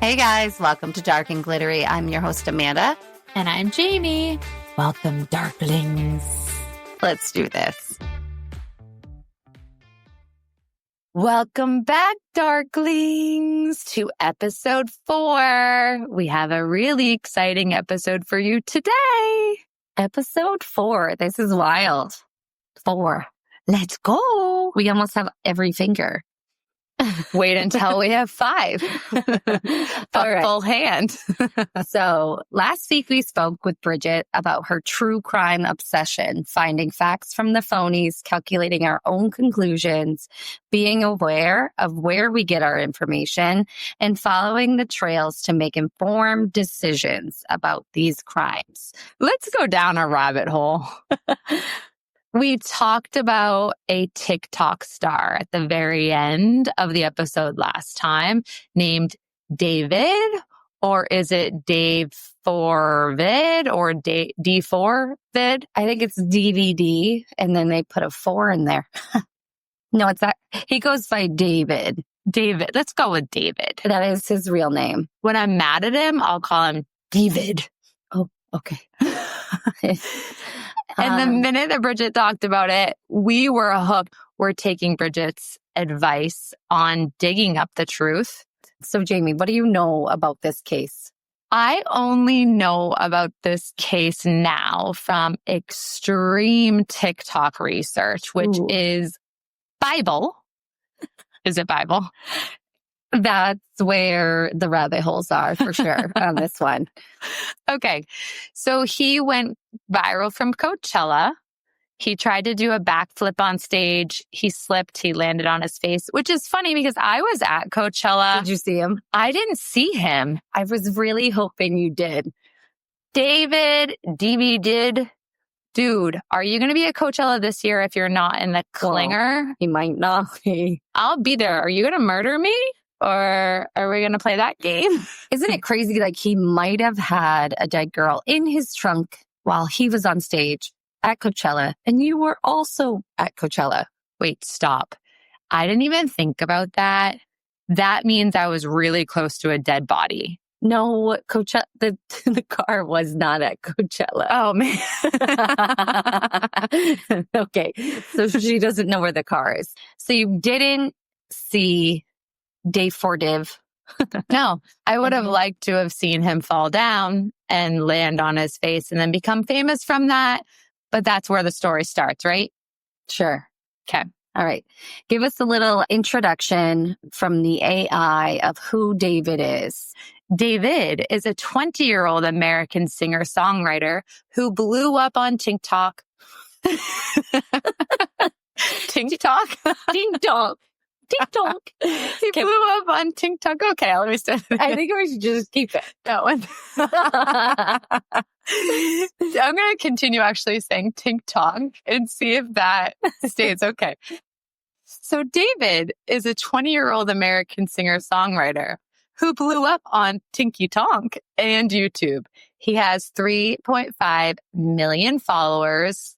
Hey guys, welcome to Dark and Glittery. I'm your host, Amanda. And I'm Jamie. Welcome, Darklings. Let's do this. Welcome back, Darklings, to episode 4. We have a really exciting episode for you today. Episode 4. This is wild. 4. Let's go. We almost have every finger. Wait until we have 5. A full hand. So last week we spoke with Bridget about her true crime obsession, finding facts from the phonies, calculating our own conclusions, being aware of where we get our information, and following the trails to make informed decisions about these crimes. Let's go down a rabbit hole. We talked about a TikTok star at the very end of the episode last time named David, or is it Dave 4vid or D4vid? I think it's DVD, and then they put a 4 in there. No, it's that. He goes by David. David. Let's go with David. That is his real name. When I'm mad at him, I'll call him David. Oh, okay. And the minute that Bridget talked about it, we were hooked. We're taking Bridget's advice on digging up the truth. So, Jamie, what do you know about this case? I only know about this case now from extreme TikTok research, which is Bible. Is it Bible? That's where the rabbit holes are for sure on this one. Okay. So he went viral from Coachella. He tried to do a backflip on stage. He slipped. He landed on his face, which is funny because I was at Coachella. Did you see him? I didn't see him. I was really hoping you did. David, DB did. Dude, are you going to be at Coachella this year if you're not in the clinger? Well, he might not be. I'll be there. Are you going to murder me? Or are we going to play that game? Isn't it crazy? Like he might have had a dead girl in his trunk while he was on stage at Coachella. And you were also at Coachella. Wait, stop. I didn't even think about that. That means I was really close to a dead body. No, Coachella, the car was not at Coachella. Oh, man. Okay. So she doesn't know where the car is. So you didn't see Dave 4div. No, I would have liked to have seen him fall down and land on his face and then become famous from that. But that's where the story starts, right? Sure. Okay. All right. Give us a little introduction from the AI of who David is. David is a 20-year-old American singer-songwriter who blew up on TikTok. TikTok? TikTok. TikTok. He blew up on TikTok. Okay, let me start. I think we should just keep it. That one. I'm going to continue actually saying TikTok and see if that stays okay. So David is a 20-year-old American singer-songwriter who blew up on Tinky Tonk and YouTube. He has 3.5 million followers,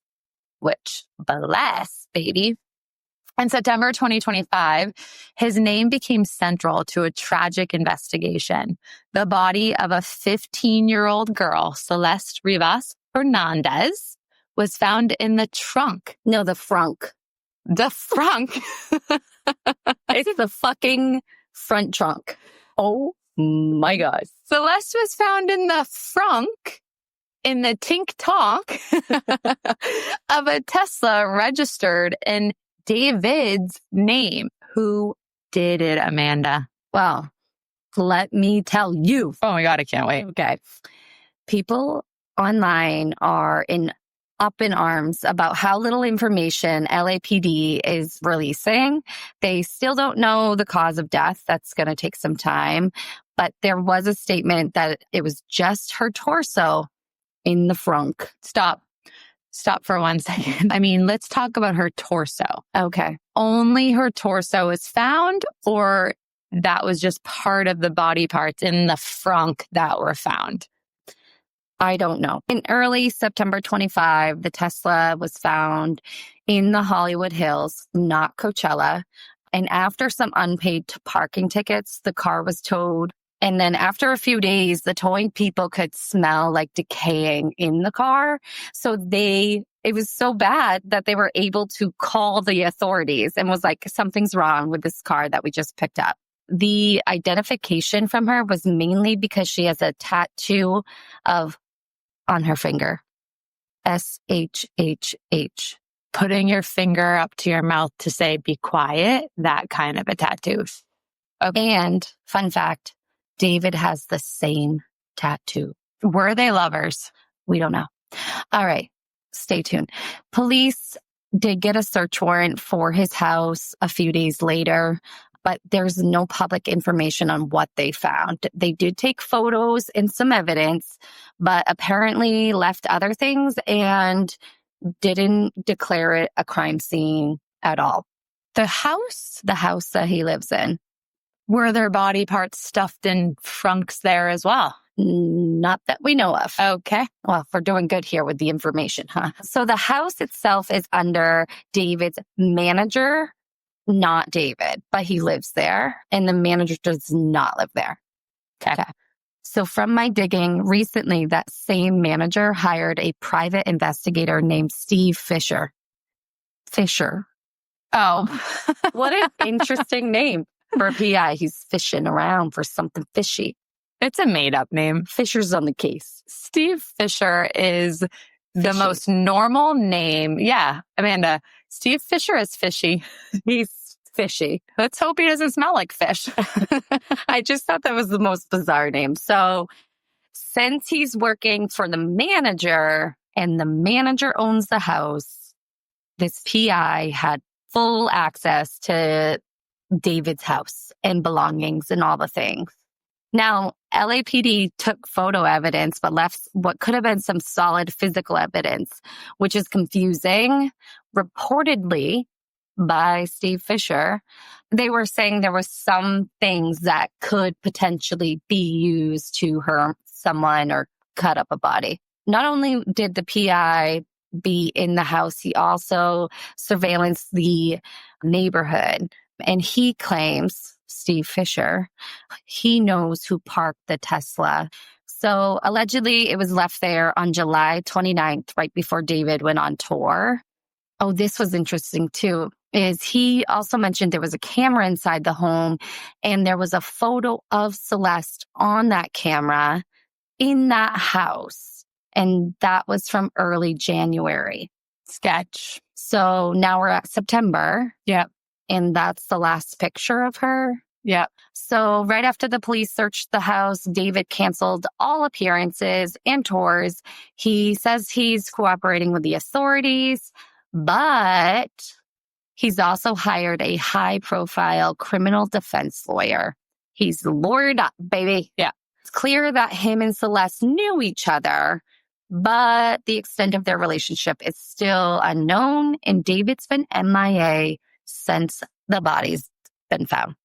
which bless, baby. In September 2025, his name became central to a tragic investigation. The body of a 15-year-old girl, Celeste Rivas Fernandez, was found in the trunk. No, the frunk. The frunk. It's the fucking front trunk. Oh my God. Celeste was found in the frunk in the Tink Tonk of a Tesla registered in David's name. Who did it, Amanda? Well, let me tell you. Oh my God, I can't wait. Okay. People online are up in arms about how little information LAPD is releasing. They still don't know the cause of death. That's going to take some time. But there was a statement that it was just her torso in the frunk. Stop for 1 second. I mean, let's talk about her torso. Okay. Only her torso is found, or that was just part of the body parts in the frunk that were found? I don't know. In early September 25, the Tesla was found in the Hollywood Hills, not Coachella. And after some unpaid parking tickets, the car was towed And then after a few days, the towing people could smell like decaying in the car. So it was so bad that they were able to call the authorities and was like, something's wrong with this car that we just picked up. The identification from her was mainly because she has a tattoo on her finger. SHHH. Putting your finger up to your mouth to say, be quiet, that kind of a tattoo. Okay. And fun fact, David has the same tattoo. Were they lovers? We don't know. All right. Stay tuned. Police did get a search warrant for his house a few days later, but there's no public information on what they found. They did take photos and some evidence, but apparently left other things and didn't declare it a crime scene at all. The house that he lives in. Were there body parts stuffed in frunks there as well? Not that we know of. Okay. Well, we're doing good here with the information, huh? So the house itself is under David's manager, not David, but he lives there, and the manager does not live there. Okay. So from my digging, recently that same manager hired a private investigator named Steve Fisher. Fisher. Oh. What an interesting name for a PI. He's fishing around for something fishy. It's a made-up name. Fisher's on the case. Steve Fisher is the most normal name. Yeah, Amanda. Steve Fisher is fishy. He's fishy. Let's hope he doesn't smell like fish. I just thought that was the most bizarre name. So since he's working for the manager and the manager owns the house, this PI had full access to David's house and belongings and all the things. Now, LAPD took photo evidence, but left what could have been some solid physical evidence, which is confusing. Reportedly by Steve Fisher, they were saying there were some things that could potentially be used to hurt someone or cut up a body. Not only did the PI be in the house, he also surveillanced the neighborhood. And he claims, Steve Fisher, he knows who parked the Tesla. So allegedly it was left there on July 29th, right before David went on tour. Oh, this was interesting too, is he also mentioned there was a camera inside the home and there was a photo of Celeste on that camera in that house. And that was from early January. Sketch. So now we're at September. Yep. And that's the last picture of her. Yeah. So right after the police searched the house, David canceled all appearances and tours. He says he's cooperating with the authorities, but he's also hired a high-profile criminal defense lawyer. He's lawyered up, baby. Yeah. It's clear that him and Celeste knew each other, but the extent of their relationship is still unknown, and David's been MIA since the body's been found.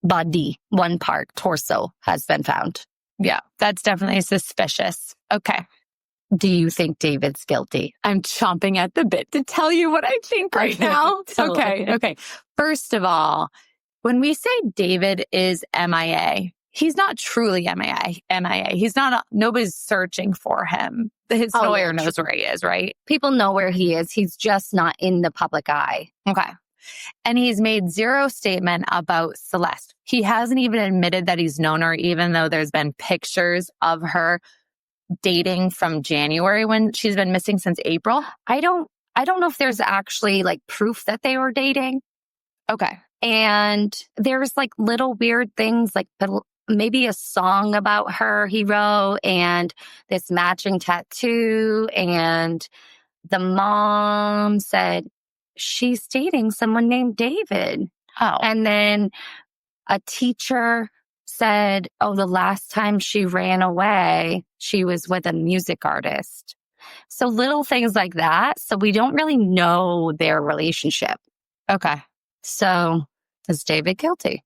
Body, one part, torso, has been found. Yeah, that's definitely suspicious. Okay. Do you think David's guilty? I'm chomping at the bit to tell you what I think right now. Totally. Okay. First of all, when we say David is MIA, he's not truly MIA. He's not, nobody's searching for him. His lawyer knows where he is, right? People know where he is. He's just not in the public eye. Okay. And he's made zero statement about Celeste. He hasn't even admitted that he's known her, even though there's been pictures of her dating from January when she's been missing since April. I don't know if there's actually like proof that they were dating. Okay. And there's like little weird things like maybe a song about her he wrote and this matching tattoo. And the mom said she's dating someone named David. Oh. And then a teacher said, the last time she ran away, she was with a music artist. So little things like that. So we don't really know their relationship. Okay. So is David guilty?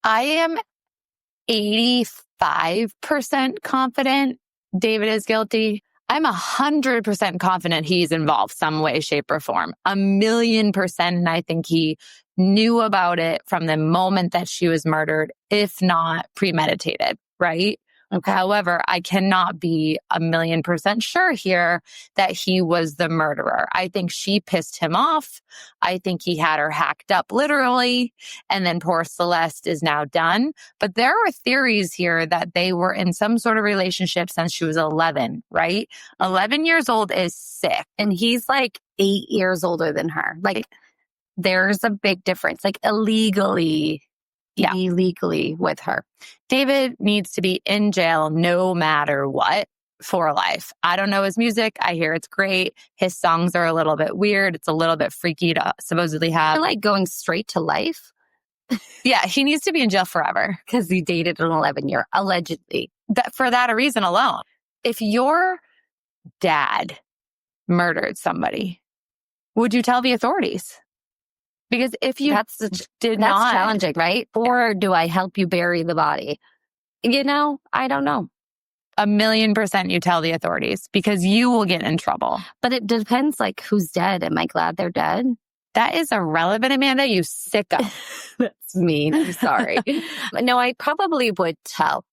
I am 85% confident David is guilty. I'm 100% confident he's involved some way, shape, or form. 1,000,000%. And I think he knew about it from the moment that she was murdered, if not premeditated, right? Okay. However, I cannot be 1,000,000% sure here that he was the murderer. I think she pissed him off. I think he had her hacked up literally. And then poor Celeste is now done. But there are theories here that they were in some sort of relationship since she was 11, right? 11 years old is sick. And he's like 8 years older than her. Like, there's a big difference. Like, illegally with her. David needs to be in jail no matter what for life. I don't know his music. I hear it's great. His songs are a little bit weird. It's a little bit freaky to supposedly have. Like going straight to life. Yeah, he needs to be in jail forever. Because he dated an 11-year, allegedly. For that reason alone. If your dad murdered somebody, would you tell the authorities? Because if you That's challenging, right? Or do I help you bury the body? You know, I don't know. 1,000,000% you tell the authorities because you will get in trouble. But it depends, like, who's dead. Am I glad they're dead? That is irrelevant, Amanda, you sicko. That's mean. I'm sorry. No, I probably would tell.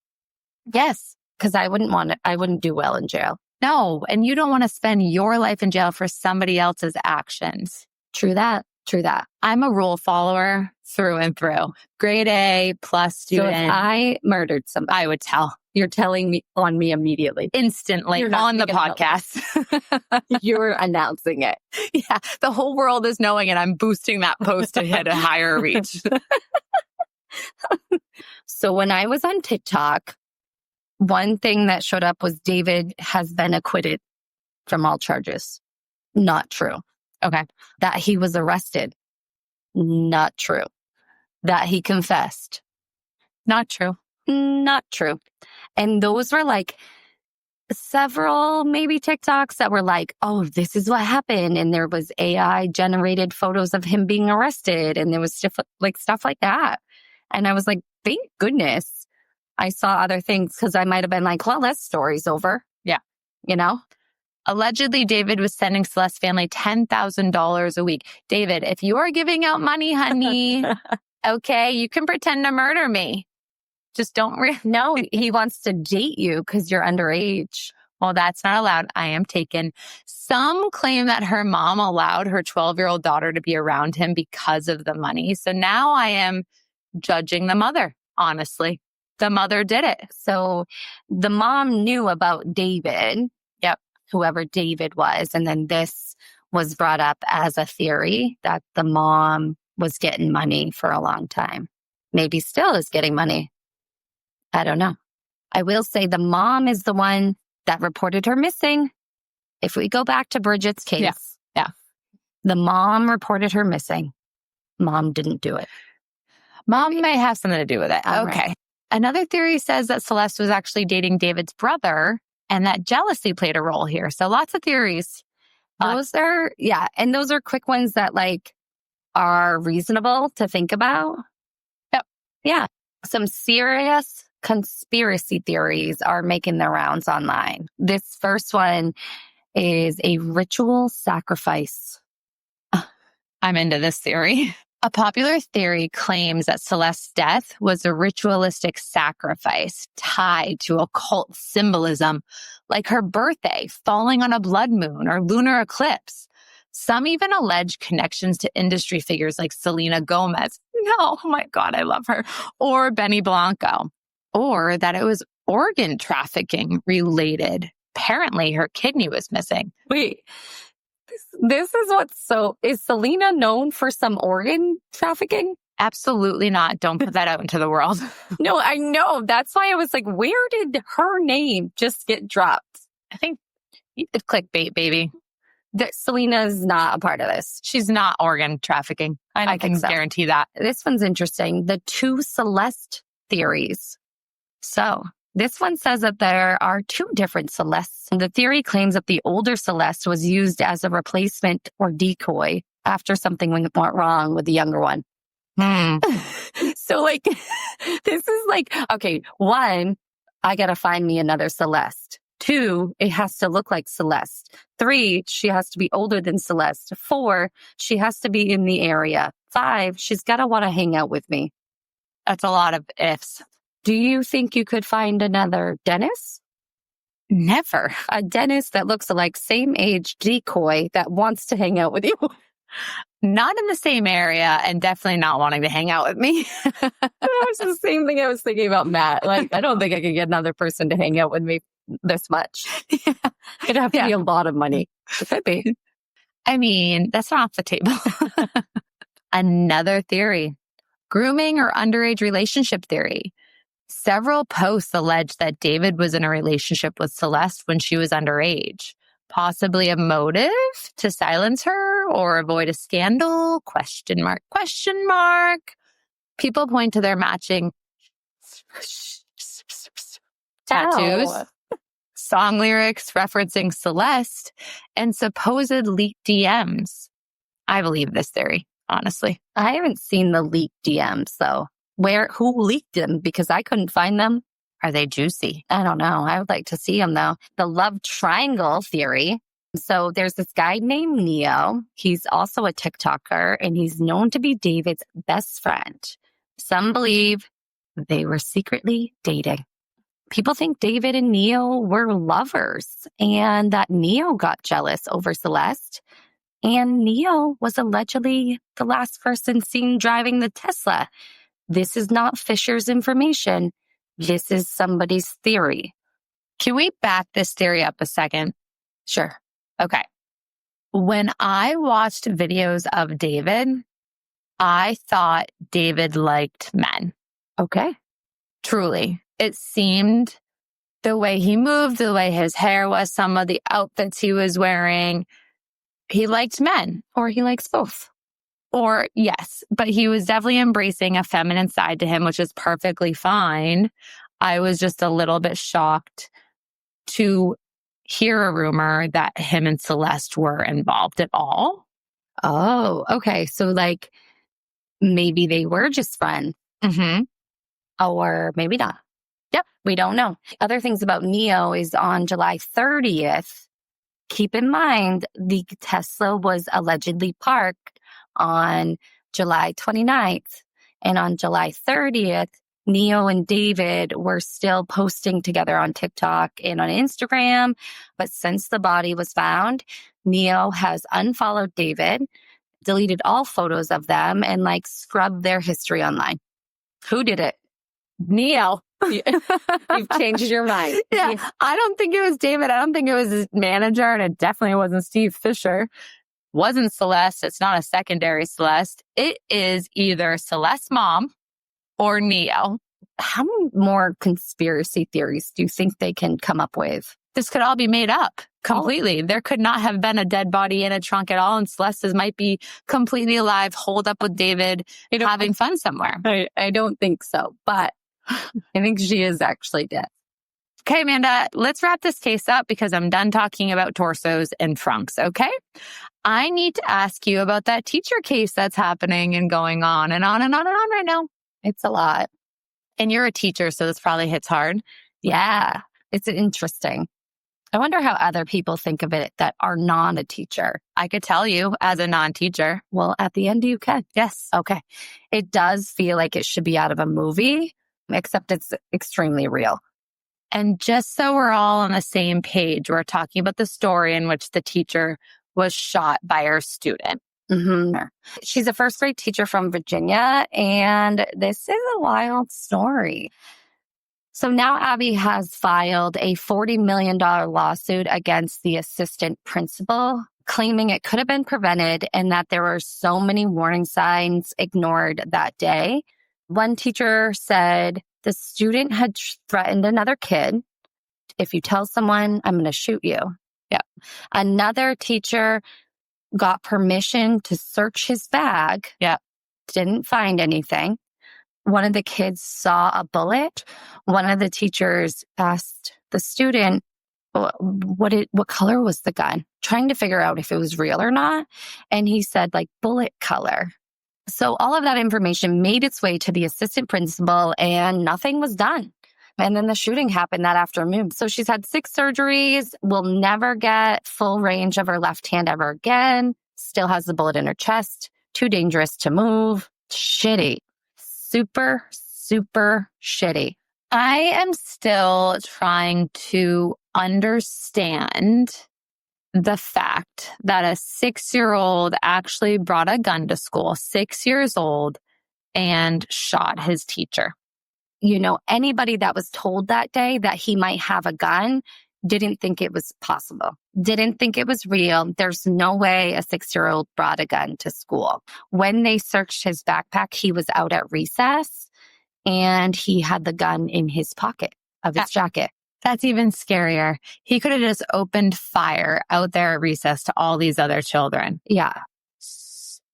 Yes. Because I wouldn't do well in jail. No, and you don't want to spend your life in jail for somebody else's actions. True that. I'm a rule follower through and through. Grade A plus student. So if I murdered somebody, I would tell. You're telling me on me immediately. Instantly on the podcast. You're announcing it. Yeah. The whole world is knowing it. I'm boosting that post to hit a higher reach. So when I was on TikTok, one thing that showed up was David has been acquitted from all charges. Not true. Okay. That he was arrested. Not true. That he confessed. Not true. Not true. And those were like several maybe TikToks that were like, oh, this is what happened. And there was AI generated photos of him being arrested. And there was stuff like that. And I was like, thank goodness I saw other things because I might have been like, well, that story's over. Yeah. You know? Allegedly, David was sending Celeste's family $10,000 a week. David, if you are giving out money, honey, okay, you can pretend to murder me. Just don't. No, he wants to date you because you're underage. Well, that's not allowed. I am taken. Some claim that her mom allowed her 12-year-old daughter to be around him because of the money. So now I am judging the mother, honestly. The mother did it. So the mom knew about David. Yep. Whoever David was. And then this was brought up as a theory that the mom was getting money for a long time. Maybe still is getting money. I don't know. I will say the mom is the one that reported her missing. If we go back to Bridget's case. Yeah. The mom reported her missing. Mom didn't do it. Mom may have something to do with it. All okay. Right. Another theory says that Celeste was actually dating David's brother and that jealousy played a role here. So lots of theories. Those are quick ones that like are reasonable to think about. Yep. Yeah. Some serious conspiracy theories are making their rounds online. This first one is a ritual sacrifice. I'm into this theory. A popular theory claims that Celeste's death was a ritualistic sacrifice tied to occult symbolism, like her birthday falling on a blood moon or lunar eclipse. Some even allege connections to industry figures like Selena Gomez. No, oh my God, I love her. Or Benny Blanco. Or that it was organ trafficking related. Apparently her kidney was missing. Wait. This is is Selena known for some organ trafficking? Absolutely not. Don't put that out into the world. No, I know. That's why I was like, where did her name just get dropped? I think it's clickbait, baby. That Selena's not a part of this. She's not organ trafficking. I can guarantee that. This one's interesting. The two Celeste theories. So this one says that there are two different Celestes. The theory claims that the older Celeste was used as a replacement or decoy after something went wrong with the younger one. So like, this is like, okay, one, I got to find me another Celeste. 2, it has to look like Celeste. 3, she has to be older than Celeste. 4, she has to be in the area. 5, she's got to want to hang out with me. That's a lot of ifs. Do you think you could find another Dennis? Never. A Dennis that looks like same age decoy that wants to hang out with you. Not in the same area and definitely not wanting to hang out with me. It's the same thing I was thinking about Matt. Like, I don't think I could get another person to hang out with me this much. It'd have to be a lot of money. It could be. I mean, that's not off the table. Another theory, grooming or underage relationship theory. Several posts allege that David was in a relationship with Celeste when she was underage. Possibly a motive to silence her or avoid a scandal? Question mark, question mark. People point to their matching tattoos, song lyrics referencing Celeste, and supposed leaked DMs. I believe this theory, honestly. I haven't seen the leaked DMs, though. Who leaked them? Because I couldn't find them. Are they juicy? I don't know. I would like to see them, though. The love triangle theory. So there's this guy named Neo. He's also a TikToker, and he's known to be David's best friend. Some believe they were secretly dating. People think David and Neo were lovers and that Neo got jealous over Celeste. And Neo was allegedly the last person seen driving the Tesla. This is not Fisher's information. This is somebody's theory. Can we back this theory up a second? Sure. Okay. When I watched videos of David, I thought David liked men. Okay. Truly. It seemed the way he moved, the way his hair was, some of the outfits he was wearing, he liked men. Or he likes both. Or yes, but he was definitely embracing a feminine side to him, which is perfectly fine. I was just a little bit shocked to hear a rumor that him and Celeste were involved at all. Oh, okay. So like maybe they were just friends. Mm-hmm. Or maybe not. Yep, we don't know. Other things about Neo is on July 30th. Keep in mind, the Tesla was allegedly parked on July 29th. And on July 30th, Neo and David were still posting together on TikTok and on Instagram. But since the body was found, Neo has unfollowed David, deleted all photos of them, and scrubbed their history online. Who did it? Neo. You've changed your mind. Yeah. I don't think it was David. I don't think it was his manager, and it definitely wasn't Steve Fisher. Wasn't Celeste. It's not a secondary Celeste. It is either Celeste's mom or Neo. How many more conspiracy theories do you think they can come up with? This could all be made up completely. There could not have been a dead body in a trunk at all, and Celeste might be completely alive, holed up with David, having fun somewhere. I don't think so, but I think she is actually dead. Okay, Amanda, let's wrap this case up because I'm done talking about torsos and frunks, okay? I need to ask you about that teacher case that's happening and going on and on and on and on right now. It's a lot. And you're a teacher, so this probably hits hard. Yeah, it's interesting. I wonder how other people think of it that are not a teacher. I could tell you as a non-teacher. Well, at the end you can. Yes. Okay. It does feel like it should be out of a movie, except it's extremely real. And just so we're all on the same page, we're talking about the story in which the teacher was shot by her student. Mm-hmm. She's a first grade teacher from Virginia, and this is a wild story. So now Abby has filed a $40 million lawsuit against the assistant principal, claiming it could have been prevented and that there were so many warning signs ignored that day. One teacher said the student had threatened another kid. If you tell someone, I'm going to shoot you. Yeah. Another teacher got permission to search his bag. Yeah. Didn't find anything. One of the kids saw a bullet. One of the teachers asked the student, what color was the gun? Trying to figure out if it was real or not. And he said bullet color. So all of that information made its way to the assistant principal and nothing was done. And then the shooting happened that afternoon. So she's had 6 surgeries, will never get full range of her left hand ever again, still has the bullet in her chest, too dangerous to move. Shitty. Super, super shitty. I am still trying to understand the fact that a 6-year-old actually brought a gun to school, 6 years old, and shot his teacher. Anybody that was told that day that he might have a gun didn't think it was possible, didn't think it was real. There's no way a 6-year-old brought a gun to school. When they searched his backpack, he was out at recess and he had the gun in his pocket of his jacket. That's even scarier. He could have just opened fire out there at recess to all these other children. Yeah.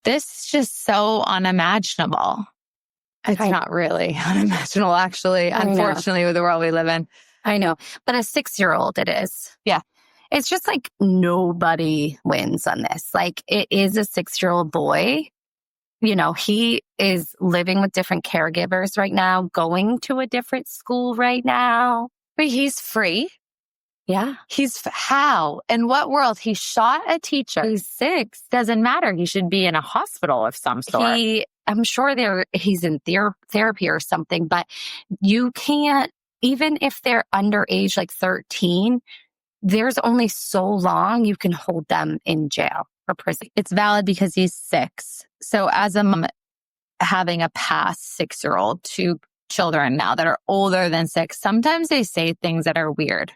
This is just so unimaginable. It's not really unimaginable, actually, unfortunately, with the world we live in. I know. But a 6-year-old, it is. Yeah. It's just like nobody wins on this. Like, it is a 6-year-old boy. He is living with different caregivers right now, going to a different school right now. But he's free. Yeah. How? In what world? He shot a teacher. He's 6. Doesn't matter. He should be in a hospital of some sort. I'm sure he's in therapy or something, but you can't, even if they're underage, like 13, there's only so long you can hold them in jail or prison. It's valid because he's 6. So as a mom having a past 6-year-old, 2 children now that are older than 6, sometimes they say things that are weird.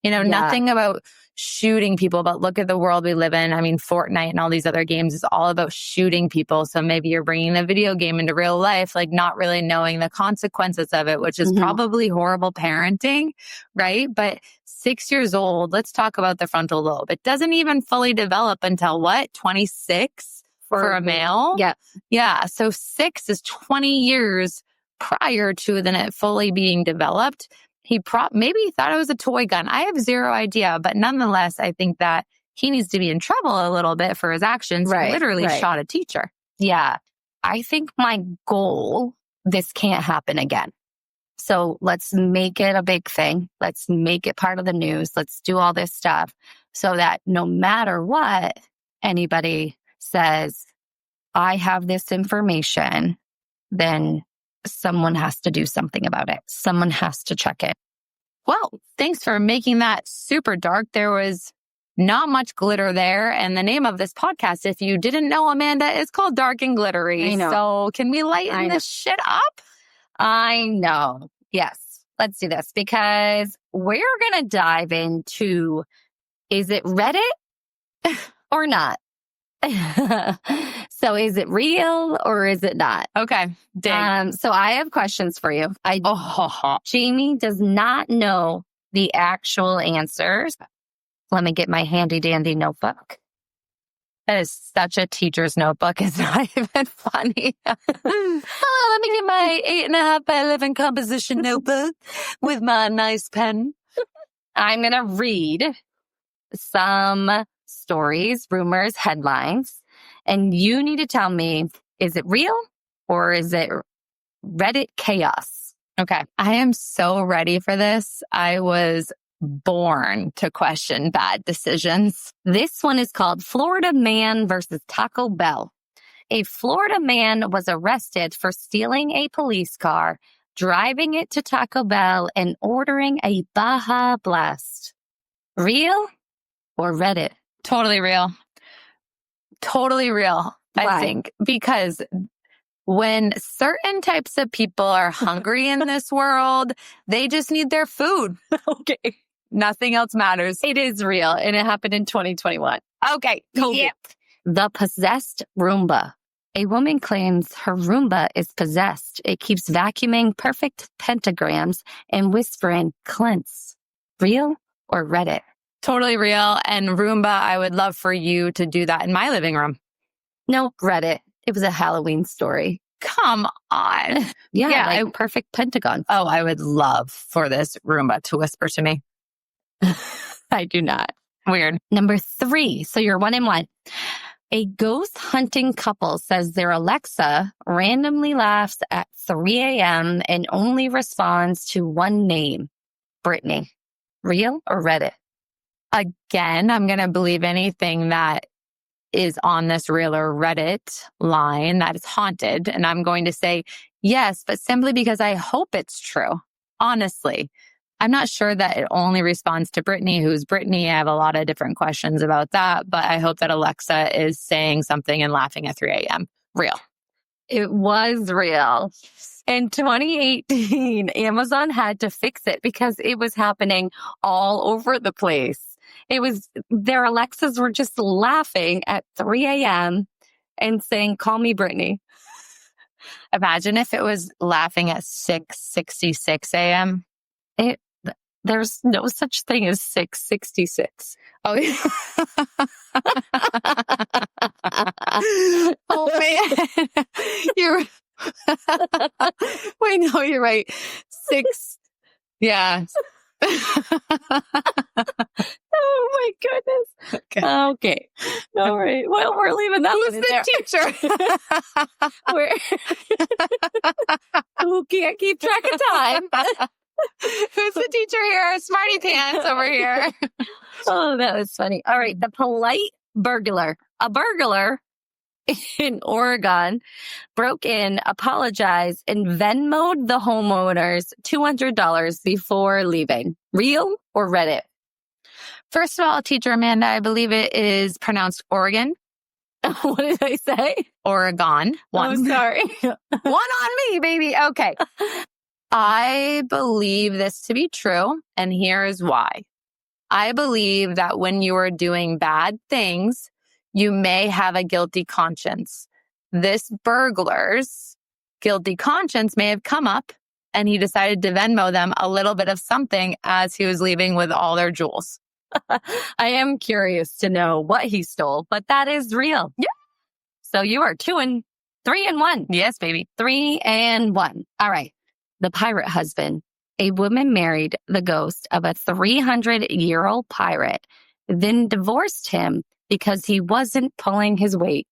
Nothing about shooting people, but look at the world we live in. I mean, Fortnite and all these other games is all about shooting people. So maybe you're bringing the video game into real life, like not really knowing the consequences of it, which is probably horrible parenting, right? But 6 years old, let's talk about the frontal lobe. It doesn't even fully develop until what? 26 for a male? Yeah. Yeah. So 6 is 20 years prior to then it fully being developed. Maybe he thought it was a toy gun. I have zero idea, but nonetheless, I think that he needs to be in trouble a little bit for his actions. Right, He literally shot a teacher. Yeah. I think my goal, this can't happen again. So let's make it a big thing. Let's make it part of the news. Let's do all this stuff so that no matter what anybody says, I have this information, then someone has to do something about it. Someone has to check it. Well, thanks for making that super dark. There was not much glitter there. And the name of this podcast, if you didn't know, Amanda, is called Dark and Glittery. I know. So can we lighten this shit up? I know. Yes. Let's do this because we're going to dive into, is it Reddit or not? So is it real or is it not? Okay. So I have questions for you. Jamie does not know the actual answers. Let me get my handy dandy notebook. That is such a teacher's notebook. It's not even funny. Let me get my 8.5 by 11 composition notebook with my nice pen. I'm going to read some stories, rumors, headlines, and you need to tell me, is it real or is it Reddit chaos? Okay. I am so ready for this. I was born to question bad decisions. This one is called Florida Man versus Taco Bell. A Florida man was arrested for stealing a police car, driving it to Taco Bell, and ordering a Baja Blast. Real or Reddit? Totally real. Totally real, Why? I think, because when certain types of people are hungry in this world, they just need their food. Okay. Nothing else matters. It is real, and it happened in 2021. Okay. Yep. The possessed Roomba. A woman claims her Roomba is possessed. It keeps vacuuming perfect pentagrams and whispering cleanse. Real or Reddit? Totally real. And Roomba, I would love for you to do that in my living room. No, Reddit. It was a Halloween story. Come on. Yeah, perfect pentagon. Oh, I would love for this Roomba to whisper to me. I do not. Weird. Number 3. So you're 1 and 1. A ghost hunting couple says their Alexa randomly laughs at 3 a.m. and only responds to one name, Brittany. Real or Reddit? Again, I'm going to believe anything that is on this real or Reddit line that is haunted. And I'm going to say yes, but simply because I hope it's true. Honestly, I'm not sure that it only responds to Brittany. Who's Brittany? I have a lot of different questions about that, but I hope that Alexa is saying something and laughing at 3 a.m. Real. It was real. In 2018, Amazon had to fix it because it was happening all over the place. Their Alexas were just laughing at 3 a.m. and saying, call me Brittany. Imagine if it was laughing at 6:66 a.m. There's no such thing as 666. Oh, yeah. Oh, man. Wait, no, you're right. 6. Yeah. Oh, my goodness. Okay. All right. Well, we're leaving that Who's one in the there. Who can't keep track of time? Who's the teacher here? Smarty pants over here. Oh, that was funny. All right. The polite burglar. A burglar in Oregon broke in, apologized, and Venmo'd the homeowners $200 before leaving. Real or Reddit? First of all, teacher Amanda, I believe it is pronounced Oregon. What did I say? Oregon. Oh, sorry. One on me, baby. Okay. I believe this to be true, and here's why. I believe that when you are doing bad things, you may have a guilty conscience. This burglar's guilty conscience may have come up, and he decided to Venmo them a little bit of something as he was leaving with all their jewels. I am curious to know what he stole, but that is real. Yeah. So you are 3 and 1. Yes, baby. 3 and 1. All right. The pirate husband. A woman married the ghost of a 300-year-old pirate, then divorced him because he wasn't pulling his weight.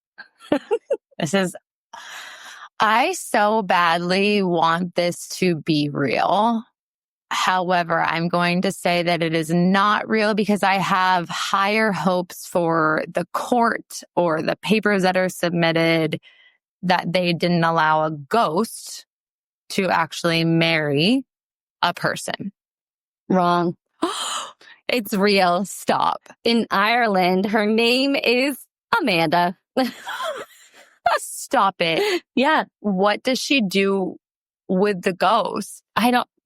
I so badly want this to be real. However, I'm going to say that it is not real because I have higher hopes for the court or the papers that are submitted that they didn't allow a ghost to actually marry a person. Wrong. It's real. Stop. In Ireland, her name is Amanda. Stop it. Yeah. What does she do with the ghost?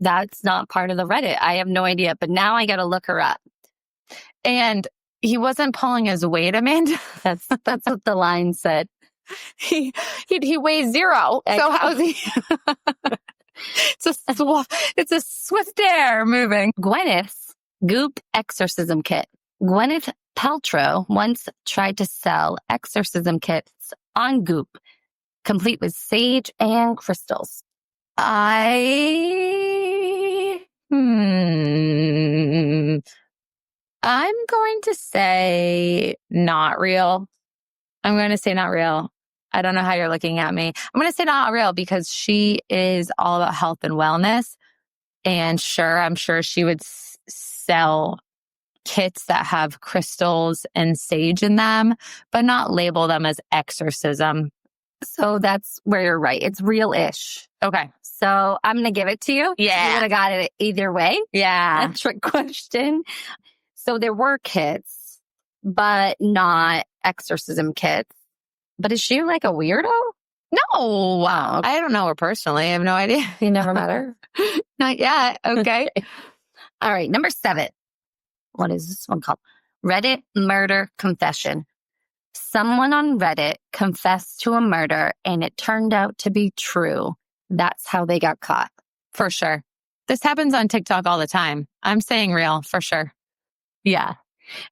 That's not part of the Reddit. I have no idea, but now I got to look her up. And he wasn't pulling his weight, Amanda. That's what the line said. He weighs 0. So how's he? It's a swift air moving. Gwyneth's Goop exorcism kit. Gwyneth Paltrow once tried to sell exorcism kits on Goop, complete with sage and crystals. I'm going to say not real. I'm going to say not real. I don't know how you're looking at me. I'm going to say not real because she is all about health and wellness. And sure, I'm sure she would sell kits that have crystals and sage in them, but not label them as exorcism. So that's where you're right. It's real-ish. Okay. So I'm going to give it to you. Yeah. You would have got it either way. Yeah. A trick question. So there were kits, but not exorcism kits. But is she like a weirdo? No. Wow. I don't know her personally. I have no idea. You never met her? Not yet. Okay. All right. Number 7. What is this one called? Reddit murder confession. Someone on Reddit confessed to a murder and it turned out to be true. That's how they got caught. For sure. This happens on TikTok all the time. I'm saying real for sure. Yeah.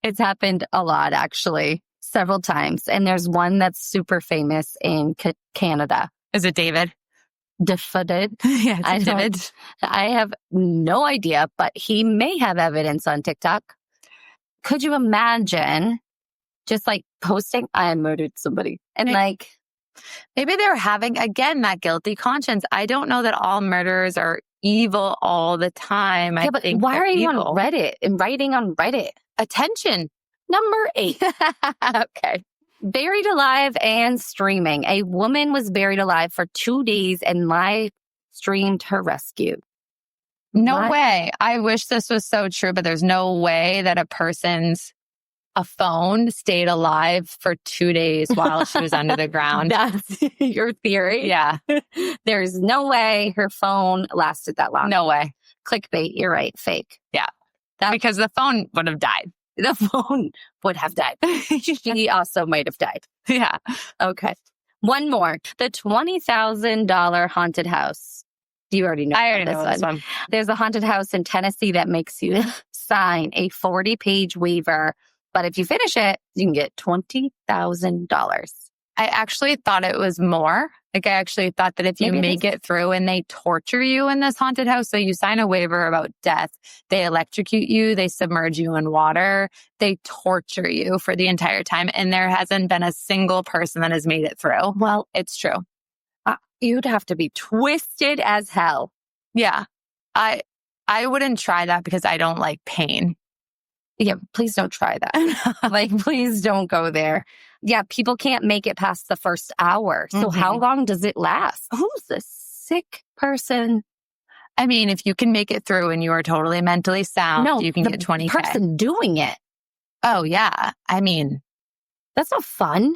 It's happened a lot, actually. Several times. And there's one that's super famous in Canada. Is it David? Defended. Yeah, it's David. I have no idea, but he may have evidence on TikTok. Could you imagine just like posting, I murdered somebody. And like, maybe they're having, again, that guilty conscience. I don't know that all murderers are evil all the time. yeah, but why are you on Reddit and writing on Reddit? Attention. Number 8. Okay. Buried alive and streaming. A woman was buried alive for 2 days and live streamed her rescue. No way. I wish this was so true, but there's no way that a phone stayed alive for 2 days while she was under the ground. That's your theory? Yeah. There's no way her phone lasted that long. No way. Clickbait. You're right. Fake. Yeah. Because the phone would have died. The phone would have died. She also might have died. Yeah. Okay. One more. The $20,000 haunted house. You already know. I already know this one. There's a haunted house in Tennessee that makes you sign a 40-page waiver. But if you finish it, you can get $20,000. I actually thought it was more. Like, I actually thought that if you make it through and they torture you in this haunted house, so you sign a waiver about death, they electrocute you, they submerge you in water, they torture you for the entire time. And there hasn't been a single person that has made it through. Well, it's true. You'd have to be twisted as hell. Yeah. I wouldn't try that because I don't like pain. Yeah, please don't try that. Like, please don't go there. Yeah, people can't make it past the first hour. So how long does it last? Who's the sick person? I mean, if you can make it through and you are totally mentally sound, you can get $20,000. The person doing it. Oh, yeah. I mean, that's not fun.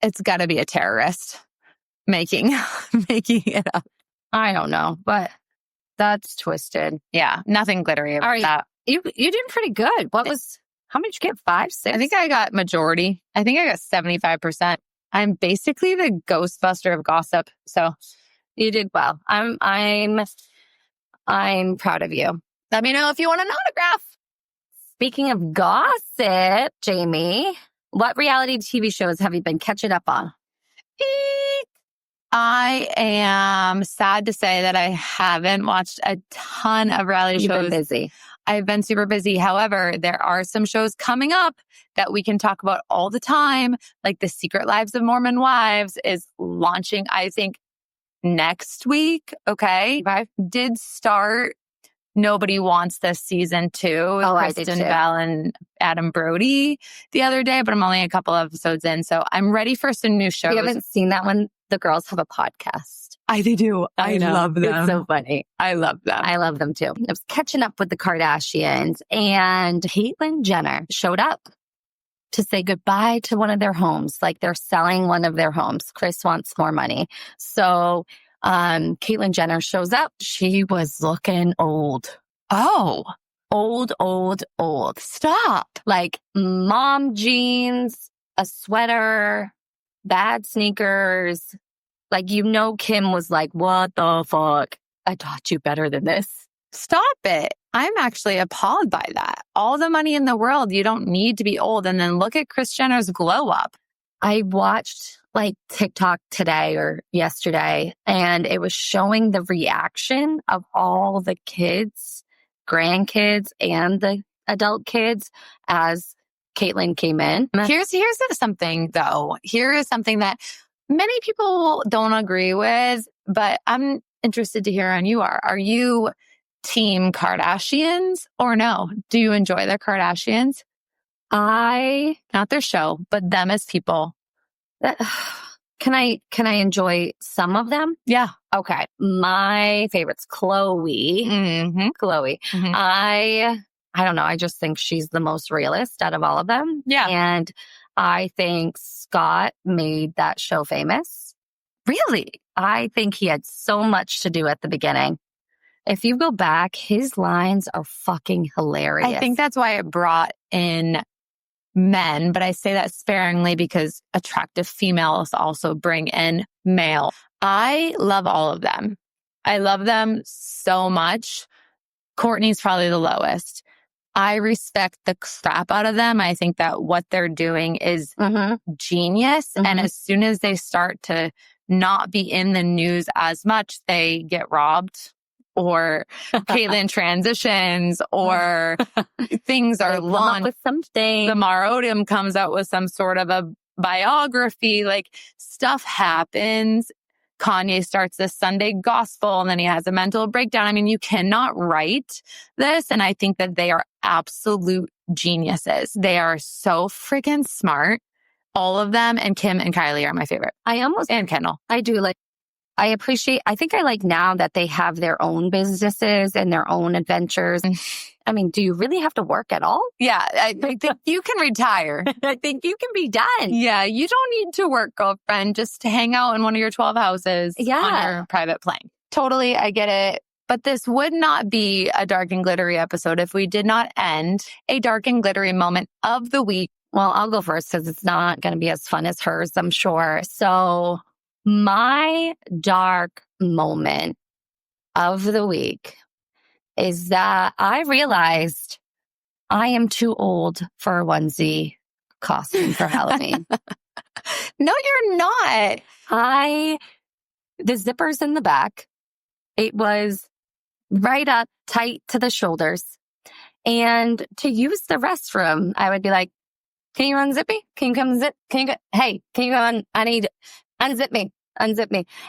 It's got to be a terrorist making it up. I don't know, but that's twisted. Yeah, nothing glittery about that. You did pretty good. How many did you get? 5, 6? I think I got majority. I think I got 75%. I'm basically the Ghostbuster of gossip. So you did well. I'm proud of you. Let me know if you want an autograph. Speaking of gossip, Jamie, what reality TV shows have you been catching up on? I am sad to say that I haven't watched a ton of reality shows. You've been busy. I've been super busy. However, there are some shows coming up that we can talk about all the time. Like The Secret Lives of Mormon Wives is launching, I think, next week. Okay. Did start Nobody Wants This season 2. Oh, Kristen Bell and Adam Brody the other day, but I'm only a couple episodes in. So I'm ready for some new shows. You haven't seen that one? The girls have a podcast. They do. I love them. It's so funny. I love them. I love them too. I was catching up with the Kardashians and Caitlyn Jenner showed up to say goodbye to one of their homes. Like, they're selling one of their homes. Chris wants more money. So Caitlyn Jenner shows up. She was looking old. Oh, old. Stop. Like mom jeans, a sweater, bad sneakers. Like, Kim was like, what the fuck? I taught you better than this. Stop it. I'm actually appalled by that. All the money in the world, you don't need to be old. And then look at Kris Jenner's glow up. I watched TikTok today or yesterday, and it was showing the reaction of all the kids, grandkids, and the adult kids as Caitlyn came in. Here's something, though. Here is something that many people don't agree with, but I'm interested to hear on you. Are you team Kardashians or no? Do you enjoy the Kardashians? Not their show, but them as people. Can I enjoy some of them? Yeah. Okay. My favorite's Chloe. Mm-hmm. Chloe. Mm-hmm. I don't know. I just think she's the most realist out of all of them. Yeah. And I think Scott made that show famous. Really? I think he had so much to do at the beginning. If you go back, his lines are fucking hilarious. I think that's why it brought in men, but I say that sparingly because attractive females also bring in male. I love all of them. I love them so much. Kourtney's probably the lowest. I respect the crap out of them. I think that what they're doing is genius. Mm-hmm. And as soon as they start to not be in the news as much, they get robbed or Caitlin transitions or things are launched with something. The Marodium comes out with some sort of a biography, like stuff happens. Kanye starts this Sunday gospel and then he has a mental breakdown. I mean, you cannot write this. And I think that they are absolute geniuses. They are so freaking smart. All of them. And Kim and Kylie are my favorite. And Kendall. I do like, I think I like now that they have their own businesses and their own adventures. I mean, do you really have to work at all? Yeah, I think you can retire. I think you can be done. Yeah, you don't need to work, girlfriend. Just hang out in one of your 12 houses on your private plane. Totally, I get it. But this would not be a Dark and Glittery episode if we did not end a Dark and Glittery moment of the week. Well, I'll go first because it's not going to be as fun as hers, I'm sure. So my dark moment of the week is that I realized I am too old for a onesie costume for Halloween. No, you're not. The zipper's in the back. It was right up tight to the shoulders. And to use the restroom, I would be like, can you unzip me? Can you come zip? Hey, can you go I need, unzip me.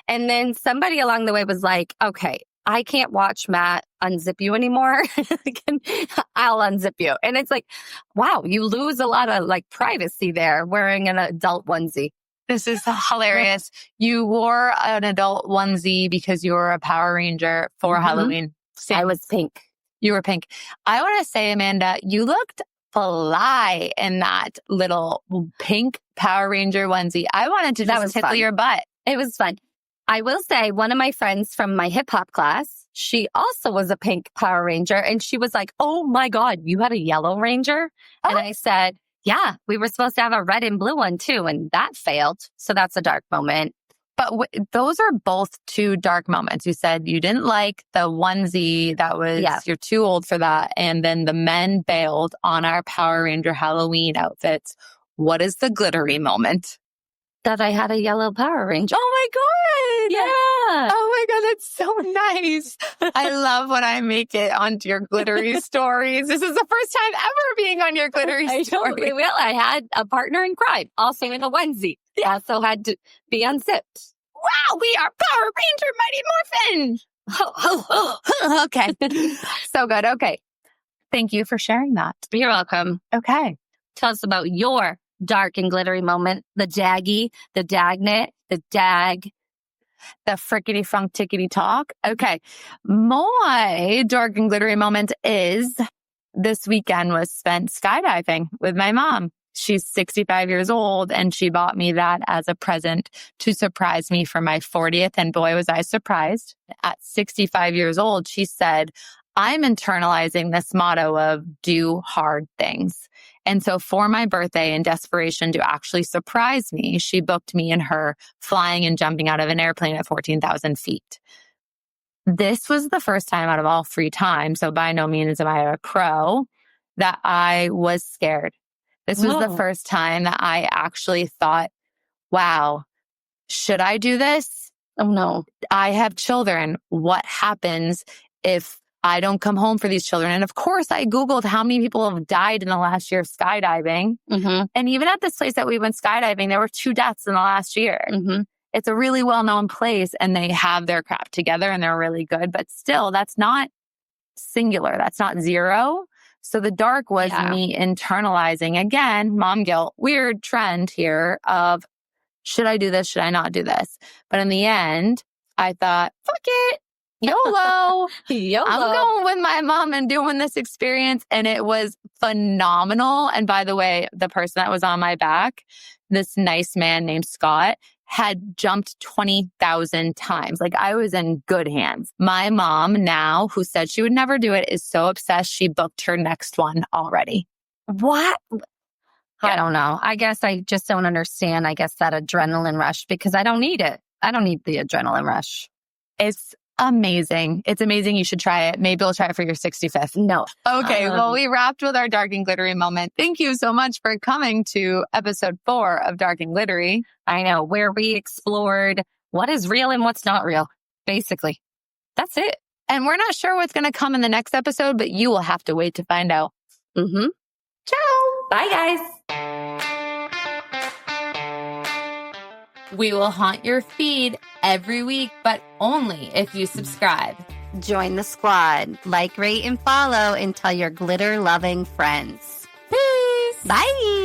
And then somebody along the way was like, okay, I can't watch Matt unzip you anymore. I'll unzip you. And it's like, wow, you lose a lot of like privacy there wearing an adult onesie. This is hilarious. You wore an adult onesie because you were a Power Ranger for Halloween. I was pink. You were pink. I want to say, Amanda, you looked fly in that little pink Power Ranger onesie. I wanted to just tickle your butt. It was fun. I will say one of my friends from my hip hop class, she also was a pink Power Ranger. And she was like, oh my God, you had a yellow Ranger? Oh. And I said, yeah, we were supposed to have a red and blue one too. And that failed. So that's a dark moment. But those are both two dark moments. You said you didn't like the onesie that was, you're too old for that. And then the men bailed on our Power Ranger Halloween outfits. What is the glittery moment? That I had a yellow Power Ranger. Oh my God. Yeah. Oh my God. That's so nice. I love when I make it onto your glittery stories. This is the first time ever being on your glittery story. Well, I had a partner in crime, also in a onesie. Also had to be unzipped. Wow. We are Power Ranger Mighty Morphin. Okay. So good. Okay. Thank you for sharing that. You're welcome. Okay. Tell us about your dark and glittery moment, the daggy, the dagnet, the dag, the frickety frunk tickety talk. Okay. My dark and glittery moment is this weekend was spent skydiving with my mom. She's 65 years old and she bought me that as a present to surprise me for my 40th. And boy, was I surprised. At 65 years old, she said, I'm internalizing this motto of do hard things. And so for my birthday, in desperation to actually surprise me, she booked me and her flying and jumping out of an airplane at 14,000 feet. This was the first time out of all 3 times, so by no means am I a pro, that I was scared. This was the first time that I actually thought, wow, should I do this? Oh no. I have children. What happens if I don't come home for these children? And of course, I Googled how many people have died in the last year of skydiving. And even at this place that we went skydiving, there were 2 deaths in the last year. It's a really well-known place and they have their crap together and they're really good. But still, that's not singular. That's not zero. So the dark was me internalizing, again, mom guilt, weird trend here of, should I do this? Should I not do this? But in the end, I thought, fuck it. YOLO. I'm going with my mom and doing this experience. And it was phenomenal. And by the way, the person that was on my back, this nice man named Scott, had jumped 20,000 times. Like I was in good hands. My mom now, who said she would never do it, is so obsessed she booked her next one already. What? I don't know. I guess I just don't understand, I guess, that adrenaline rush because I don't need it. I don't need the adrenaline rush. It's amazing. It's amazing. You should try it. Maybe you'll try it for your 65th. No. Okay. Well, we wrapped with our dark and glittery moment. Thank you so much for coming to episode 4 of Dark and Glittery. I know, where we explored what is real and what's not real. Basically. That's it. And we're not sure what's going to come in the next episode, but you will have to wait to find out. Mm-hmm. Ciao. Bye, guys. We will haunt your feed every week, but only if you subscribe. Join the squad. Like, rate, and follow, and tell your glitter-loving friends. Peace. Bye.